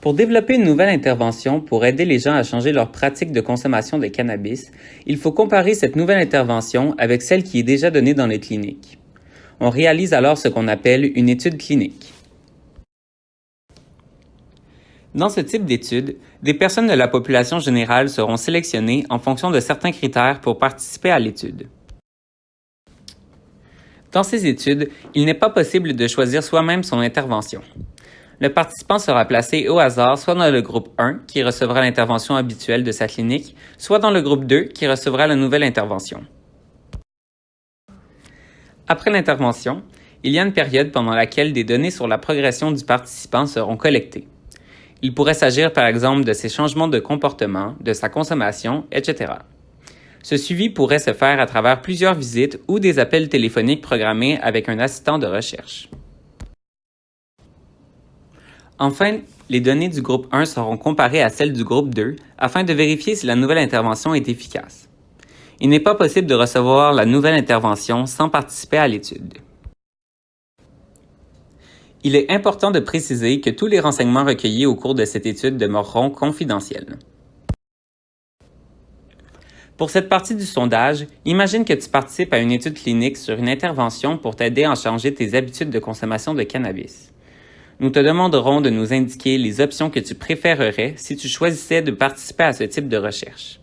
Pour développer une nouvelle intervention pour aider les gens à changer leur pratique de consommation de cannabis, il faut comparer cette nouvelle intervention avec celle qui est déjà donnée dans les cliniques. On réalise alors ce qu'on appelle une étude clinique. Dans ce type d'étude, des personnes de la population générale seront sélectionnées en fonction de certains critères pour participer à l'étude. Dans ces études, il n'est pas possible de choisir soi-même son intervention. Le participant sera placé au hasard soit dans le groupe 1, qui recevra l'intervention habituelle de sa clinique, soit dans le groupe 2, qui recevra la nouvelle intervention. Après l'intervention, il y a une période pendant laquelle des données sur la progression du participant seront collectées. Il pourrait s'agir par exemple de ses changements de comportement, de sa consommation, etc. Ce suivi pourrait se faire à travers plusieurs visites ou des appels téléphoniques programmés avec un assistant de recherche. Enfin, les données du groupe 1 seront comparées à celles du groupe 2 afin de vérifier si la nouvelle intervention est efficace. Il n'est pas possible de recevoir la nouvelle intervention sans participer à l'étude. Il est important de préciser que tous les renseignements recueillis au cours de cette étude demeureront confidentiels. Pour cette partie du sondage, imagine que tu participes à une étude clinique sur une intervention pour t'aider à changer tes habitudes de consommation de cannabis. Nous te demanderons de nous indiquer les options que tu préférerais si tu choisissais de participer à ce type de recherche.